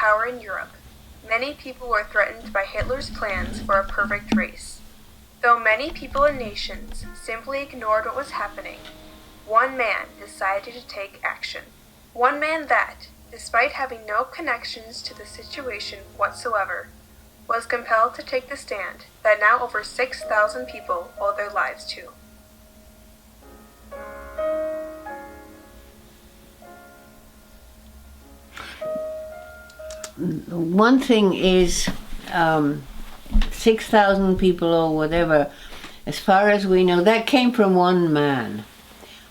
power in Europe, many people were threatened by Hitler's plans for a perfect race. Though many people and nations simply ignored what was happening, one man decided to take action. One man that, despite having no connections to the situation whatsoever, was compelled to take the stand that now over 6,000 people owe their lives to. One thing is 6,000 people or whatever, as far as we know, that came from one man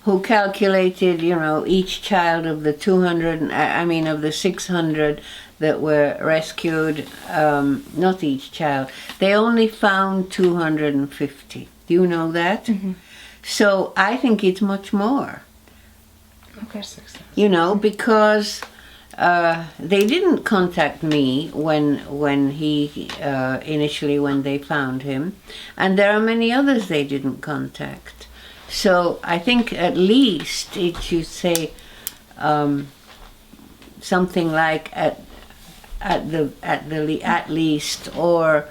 who calculated, each child of the 600 that were rescued, not each child, they only found 250. Do you know that? Mm-hmm. So I think it's much more. Okay. 6,000. Because they didn't contact me when he initially when they found him, and there are many others they didn't contact. So I think at least it should say something like at least, or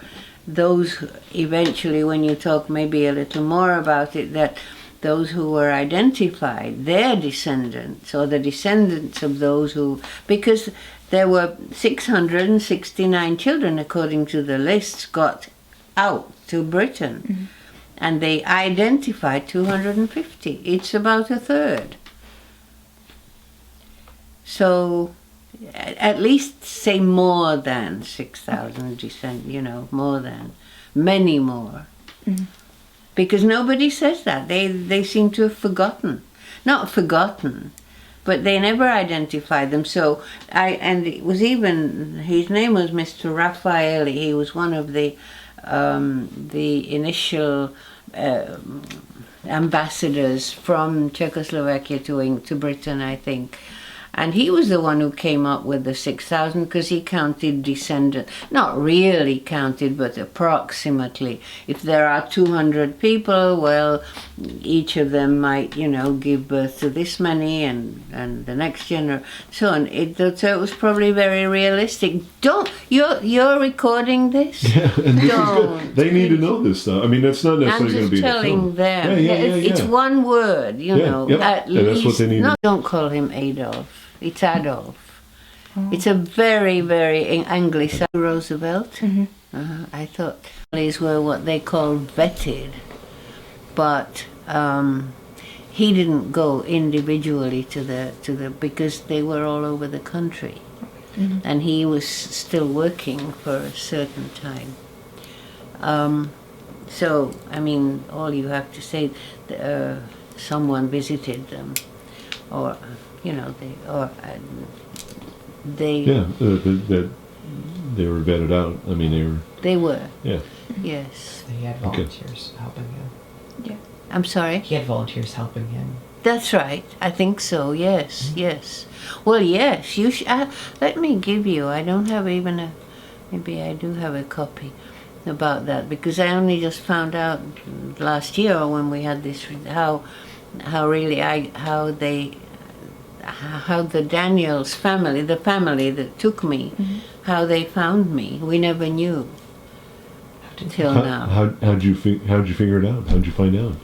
those eventually, when you talk maybe a little more about it, that those who were identified, their descendants, or the descendants of those who, because there were 669 children, according to the lists, got out to Britain. Mm-hmm. And they identified 250. It's about a third. So at least say more than 6,000 more than, many more. Mm-hmm. Because nobody says that. They seem to have forgotten. Not forgotten, but they never identified them. So and it was even, his name was Mr. Raffaelli. He was one of the initial ambassadors from Czechoslovakia to Britain, I think. And he was the one who came up with the 6,000, because he counted descendants, not really counted, but approximately. If there are 200 people, well, each of them might, give birth to this many, and the next generation, so on. So it was probably very realistic. You're recording this? Yeah, and this is good. They need to know this stuff. I mean, that's not necessarily going to be telling the film. them. Yeah. It's one word, at least. That's what they need. No, don't call him Adolf. It's Adolf. Oh. It's a very, very Anglican Roosevelt. Mm-hmm. I thought these were what they called vetted, but he didn't go individually to the because they were all over the country, mm-hmm. and he was still working for a certain time. So I mean, all you have to say, someone visited them, or. They that they were vetted out. I mean, they were. Yeah. Yes. He had volunteers helping him. Yeah. I'm sorry? He had volunteers helping him. That's right. I think so. Yes. Mm-hmm. Yes. Well, yes. You let me give you. I don't have even maybe I do have a copy about that, because I only just found out last year when we had this how the Daniels family, the family that took me, mm-hmm. how they found me. We never knew till now. How'd you figure it out? How'd you find out?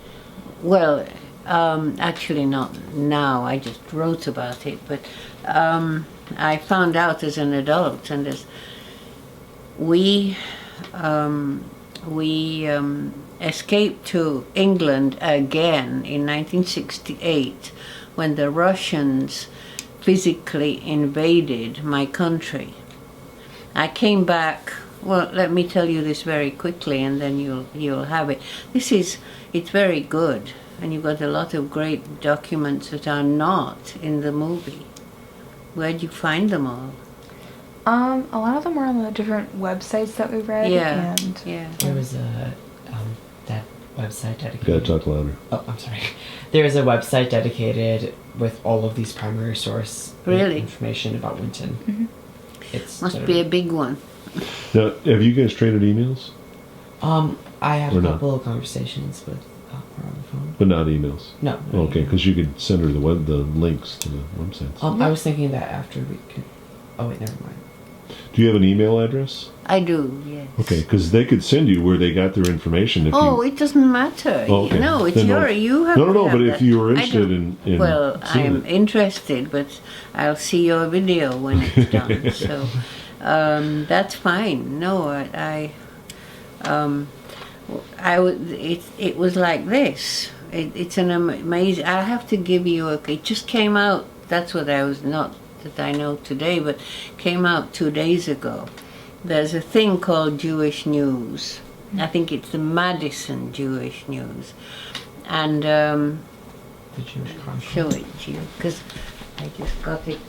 Well, actually not now. I just wrote about it, but I found out as an adult, and as we escaped to England again in 1968. When the Russians physically invaded my country. I came back, well, let me tell you this very quickly, and then you'll have it. It's very good, and you've got a lot of great documents that are not in the movie. Where'd you find them all? A lot of them were on the different websites that we read. Yeah. There was that website dedicated. Gotta talk louder. Oh, I'm sorry. There is a website dedicated with all of these primary source information about Winton. Mm-hmm. Must be a big one. Now, have you guys traded emails? I had a couple of conversations with her on the phone, but not emails. No. Okay, because you could send her the links to the websites. I was thinking that after we could. Oh wait, never mind. Do you have an email address? I do, yes. Okay, because they could send you where they got their information. If Oh, you, it doesn't matter. Oh, okay. No, it's Then your. You have. no, to no. have But that. if you were I interested don't- in well, seeing I'm it. interested, but I'll see your video when it's done. So that's fine. No, I would. It was like this. It's an amazing. I have to give you a. It just came out. That's what I was not that I know today, but came out 2 days ago. There's a thing called Jewish News. I think it's the Madison Jewish News, and The Jewish Chronicle. show it to you because I just got it.